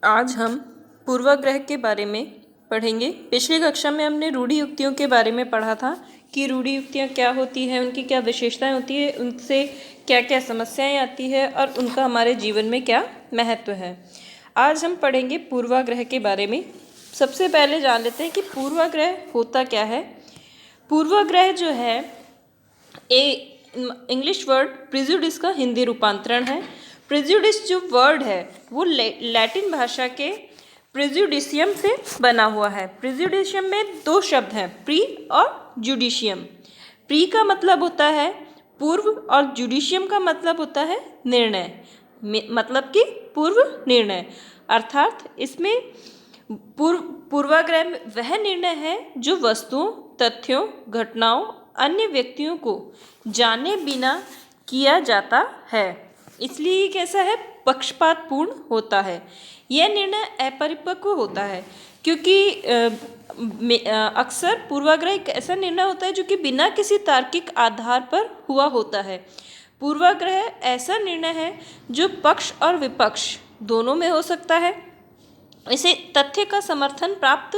आज हम पूर्वाग्रह के बारे में पढ़ेंगे। पिछली कक्षा में हमने रूढ़ि युक्तियों के बारे में पढ़ा था कि रूढ़ि युक्तियाँ क्या होती हैं, उनकी क्या विशेषताएं होती है, उनसे क्या क्या समस्याएं आती है और उनका हमारे जीवन में क्या महत्व है। आज हम पढ़ेंगे पूर्वाग्रह के बारे में। सबसे पहले जान लेते हैं कि पूर्वाग्रह होता क्या है। पूर्वाग्रह जो है इंग्लिश वर्ड प्रिजुडिस का हिंदी रूपांतरण है। प्रिजुडिस जो वर्ड है वो लैटिन भाषा के प्रिजुडिशियम से बना हुआ है। प्रिजुडिशियम में दो शब्द हैं, प्री और जुडिशियम। प्री का मतलब होता है पूर्व और जुडिशियम का मतलब होता है निर्णय, मतलब कि पूर्व निर्णय। अर्थात इसमें पूर्वाग्रह वह निर्णय है जो वस्तुओं, तथ्यों, घटनाओं, अन्य व्यक्तियों को जाने बिना किया जाता है, इसलिए ये कैसा है, पक्षपातपूर्ण होता है। यह निर्णय अपरिपक्व होता है क्योंकि अक्सर पूर्वाग्रह एक ऐसा निर्णय होता है जो कि बिना किसी तार्किक आधार पर हुआ होता है। पूर्वाग्रह ऐसा निर्णय है जो पक्ष और विपक्ष दोनों में हो सकता है। इसे तथ्य का समर्थन प्राप्त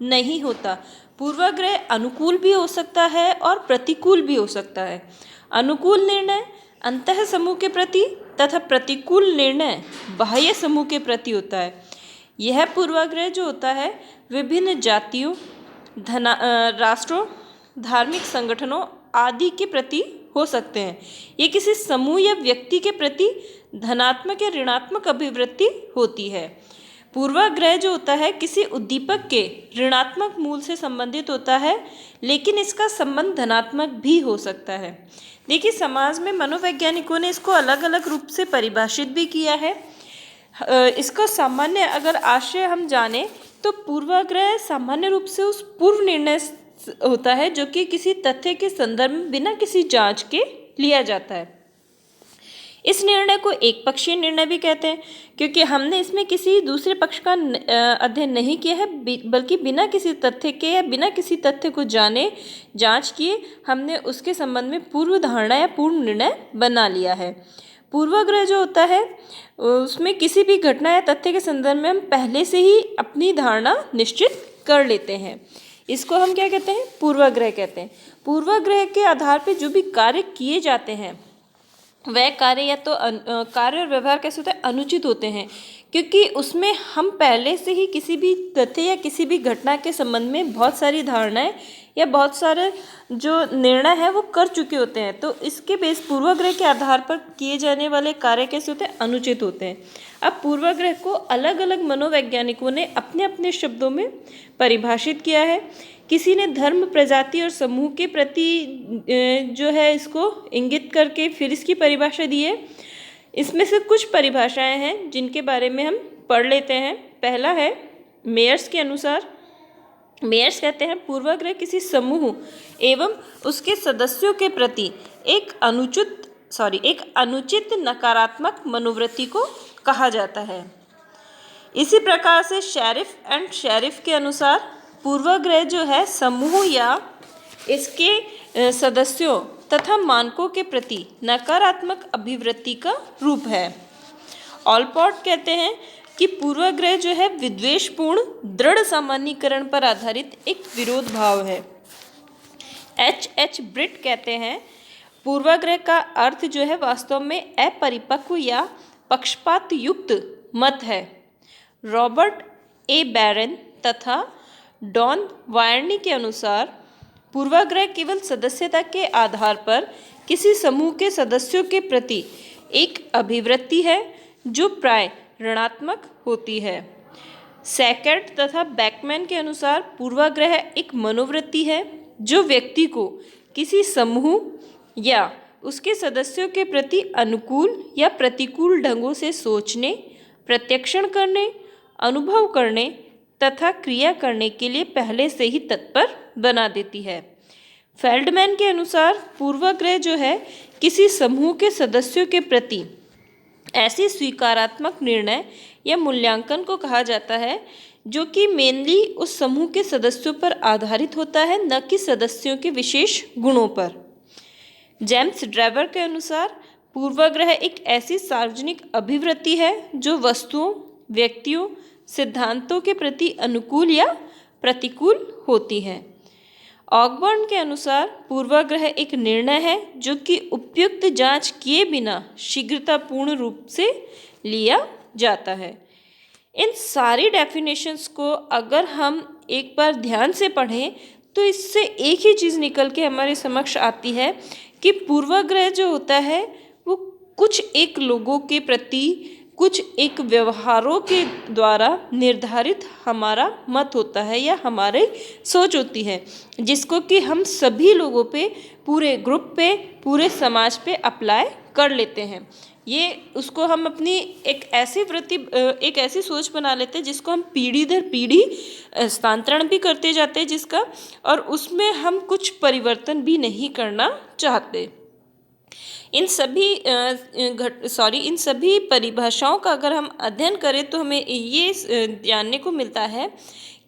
नहीं होता। पूर्वाग्रह अनुकूल भी हो सकता है और प्रतिकूल भी हो सकता है। अनुकूल निर्णय अंतः समूह के प्रति तथा प्रतिकूल निर्णय बाह्य समूह के प्रति होता है। यह पूर्वाग्रह जो होता है विभिन्न जातियों, राष्ट्रों, धार्मिक संगठनों आदि के प्रति हो सकते हैं। ये किसी समूह या व्यक्ति के प्रति धनात्मक या ऋणात्मक अभिवृत्ति होती है। पूर्वाग्रह जो होता है किसी उद्दीपक के ऋणात्मक मूल से संबंधित होता है, लेकिन इसका संबंध धनात्मक भी हो सकता है। देखिए, समाज में मनोवैज्ञानिकों ने इसको अलग अलग रूप से परिभाषित भी किया है। इसका सामान्य अगर आशय हम जाने तो पूर्वाग्रह सामान्य रूप से उस पूर्व निर्णय होता है जो कि किसी तथ्य के संदर्भ में बिना किसी जांच के लिया जाता है। इस निर्णय को एक पक्षीय निर्णय भी कहते हैं क्योंकि हमने इसमें किसी दूसरे पक्ष का अध्ययन नहीं किया है, बल्कि बिना किसी तथ्य के या बिना किसी तथ्य को जाने जांच किए हमने उसके संबंध में पूर्व धारणा या पूर्ण निर्णय बना लिया है। पूर्वाग्रह जो होता है उसमें किसी भी घटना या तथ्य के संदर्भ में हम पहले से ही अपनी धारणा निश्चित कर लेते हैं। इसको हम क्या कहते हैं, पूर्वाग्रह कहते हैं। पूर्वाग्रह के आधार पर जो भी कार्य किए जाते हैं वह कार्य या तो कार्य और व्यवहार कैसे होता है, अनुचित होते हैं, क्योंकि उसमें हम पहले से ही किसी भी तथ्य या किसी भी घटना के संबंध में बहुत सारी धारणाएं या बहुत सारे जो निर्णय है वो कर चुके होते हैं। तो इसके बेस पूर्वाग्रह के आधार पर किए जाने वाले कार्य कैसे होते हैं, अनुचित होते हैं। अब पूर्वाग्रह को अलग अलग मनोवैज्ञानिकों ने अपने अपने शब्दों में परिभाषित किया है। किसी ने धर्म, प्रजाति और समूह के प्रति जो है इसको इंगित करके फिर इसकी परिभाषा दी है। इसमें से कुछ परिभाषाएं हैं जिनके बारे में हम पढ़ लेते हैं। पहला है मेयर्स के अनुसार। मेयर्स कहते हैं पूर्वाग्रह किसी समूह एवं उसके सदस्यों के प्रति एक अनुचित नकारात्मक मनोवृत्ति को कहा जाता है। इसी प्रकार से शेरिफ के अनुसार पूर्वाग्रह जो है समूह या इसके सदस्यों तथा मानकों के प्रति नकारात्मक अभिवृत्ति का रूप है। ऑलपॉट कहते हैं कि पूर्वाग्रह जो है विद्वेषपूर्ण दृढ़ सामान्यीकरण पर आधारित एक विरोध भाव है। H. ब्रिट कहते हैं पूर्वाग्रह का अर्थ जो है वास्तव में अपरिपक्व या पक्षपात युक्त मत है। रॉबर्ट ए बैरन तथा डॉन वायर्नी के अनुसार पूर्वाग्रह केवल सदस्यता के आधार पर किसी समूह के सदस्यों के प्रति एक अभिवृत्ति है जो प्राय ऋणात्मक होती है। सैकर्ट तथा बैकमैन के अनुसार पूर्वाग्रह एक मनोवृत्ति है जो व्यक्ति को किसी समूह या उसके सदस्यों के प्रति अनुकूल या प्रतिकूल ढंगों से सोचने, प्रत्यक्षण करने, अनुभव करने तथा क्रिया करने के लिए पहले से ही तत्पर बना देती है। फेल्डमैन के अनुसार पूर्वाग्रह जो है किसी समूह के सदस्यों के प्रति ऐसी स्वीकारात्मक निर्णय या मूल्यांकन को कहा जाता है जो कि मेनली उस समूह के सदस्यों पर आधारित होता है, न कि सदस्यों के विशेष गुणों पर। जेम्स ड्राइवर के अनुसार पूर्वाग्रह एक ऐसी सार्वजनिक अभिवृत्ति है जो वस्तुओं, व्यक्तियों, सिद्धांतों के प्रति अनुकूल या प्रतिकूल होती है। ऑकबर्न के अनुसार पूर्वाग्रह एक निर्णय है जो कि उपयुक्त जांच किए बिना शीघ्रतापूर्ण रूप से लिया जाता है। इन सारी डेफिनेशंस को अगर हम एक बार ध्यान से पढ़ें तो इससे एक ही चीज़ निकल के हमारे समक्ष आती है कि पूर्वाग्रह जो होता है वो कुछ एक लोगों के प्रति, कुछ एक व्यवहारों के द्वारा निर्धारित हमारा मत होता है या हमारी सोच होती है, जिसको कि हम सभी लोगों पे, पूरे ग्रुप पे, पूरे समाज पे अप्लाई कर लेते हैं। ये उसको हम अपनी एक ऐसी सोच बना लेते हैं जिसको हम पीढ़ी दर पीढ़ी स्थानांतरण भी करते जाते हैं जिसका, और उसमें हम कुछ परिवर्तन भी नहीं करना चाहते। इन सभी परिभाषाओं का अगर हम अध्ययन करें तो हमें ये जानने को मिलता है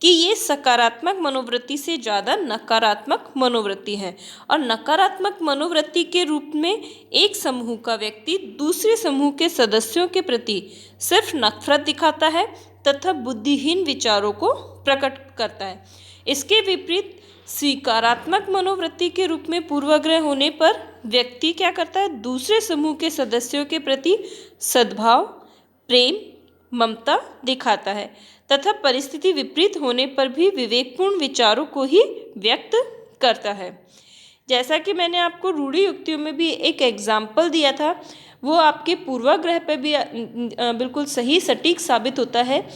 कि ये सकारात्मक मनोवृत्ति से ज़्यादा नकारात्मक मनोवृत्ति है, और नकारात्मक मनोवृत्ति के रूप में एक समूह का व्यक्ति दूसरे समूह के सदस्यों के प्रति सिर्फ नफरत दिखाता है तथा बुद्धिहीन विचारों को प्रकट करता है। इसके विपरीत स्वीकारात्मक मनोवृत्ति के रूप में पूर्वाग्रह होने पर व्यक्ति क्या करता है, दूसरे समूह के सदस्यों के प्रति सद्भाव, प्रेम, ममता दिखाता है तथा परिस्थिति विपरीत होने पर भी विवेकपूर्ण विचारों को ही व्यक्त करता है। जैसा कि मैंने आपको रूढ़ि युक्तियों में भी एक एग्जाम्पल दिया था, वो आपके पूर्वाग्रह पर भी बिल्कुल सही सटीक साबित होता है,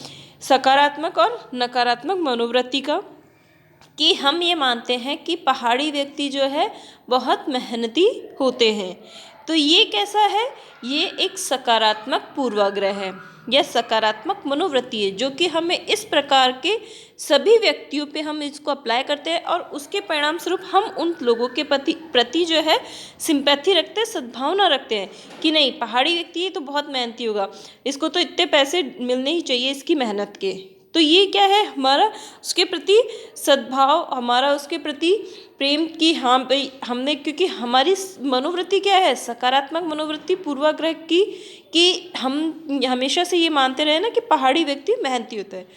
सकारात्मक और नकारात्मक मनोवृत्ति का, कि हम ये मानते हैं कि पहाड़ी व्यक्ति जो है बहुत मेहनती होते हैं। तो ये कैसा है, ये एक सकारात्मक पूर्वाग्रह है या सकारात्मक मनोवृत्ति है, जो कि हमें इस प्रकार के सभी व्यक्तियों पे हम इसको अप्लाई करते हैं और उसके परिणाम स्वरूप हम उन लोगों के प्रति जो है सिंपैथी रखते हैं, सद्भावना रखते हैं कि नहीं, पहाड़ी व्यक्ति है तो बहुत मेहनती होगा, इसको तो इतने पैसे मिलने ही चाहिए इसकी मेहनत के। तो ये क्या है, हमारा उसके प्रति सद्भाव, हमारा उसके प्रति प्रेम की हाँ भाई हमने, क्योंकि हमारी मनोवृत्ति क्या है, सकारात्मक मनोवृत्ति पूर्वाग्रह की, कि हम हमेशा से ये मानते रहे ना कि पहाड़ी व्यक्ति मेहनती होता है।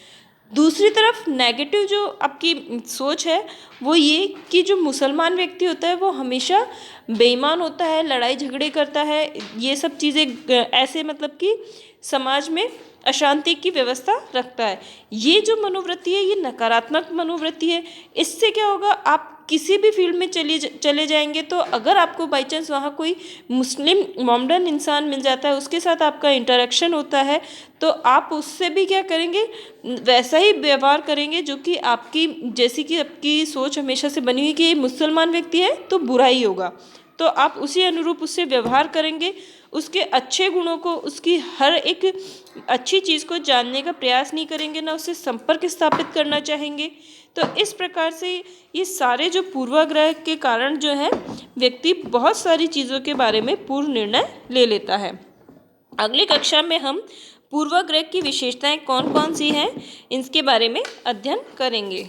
दूसरी तरफ नेगेटिव जो आपकी सोच है वो ये कि जो मुसलमान व्यक्ति होता है वो हमेशा बेईमान होता है, लड़ाई झगड़े करता है, ये सब चीज़ें ऐसे मतलब कि समाज में अशांति की व्यवस्था रखता है। ये जो मनोवृत्ति है ये नकारात्मक मनोवृत्ति है। इससे क्या होगा, आप किसी भी फील्ड में चले जाएंगे तो अगर आपको बाई चांस वहाँ कोई मुस्लिम मॉडर्न इंसान मिल जाता है, उसके साथ आपका इंटरेक्शन होता है, तो आप उससे भी क्या करेंगे, वैसा ही व्यवहार करेंगे जो कि आपकी, जैसी कि आपकी सोच हमेशा से बनी हुई कि ये मुसलमान व्यक्ति है तो बुरा ही होगा, तो आप उसी अनुरूप उससे व्यवहार करेंगे, उसके अच्छे गुणों को, उसकी हर एक अच्छी चीज़ को जानने का प्रयास नहीं करेंगे, ना उससे संपर्क स्थापित करना चाहेंगे। तो इस प्रकार से ये सारे जो पूर्वाग्रह के कारण जो है व्यक्ति बहुत सारी चीज़ों के बारे में पूर्व निर्णय ले लेता है। अगली कक्षा में हम पूर्वाग्रह की विशेषताएं कौन कौन सी हैं इसके बारे में अध्ययन करेंगे।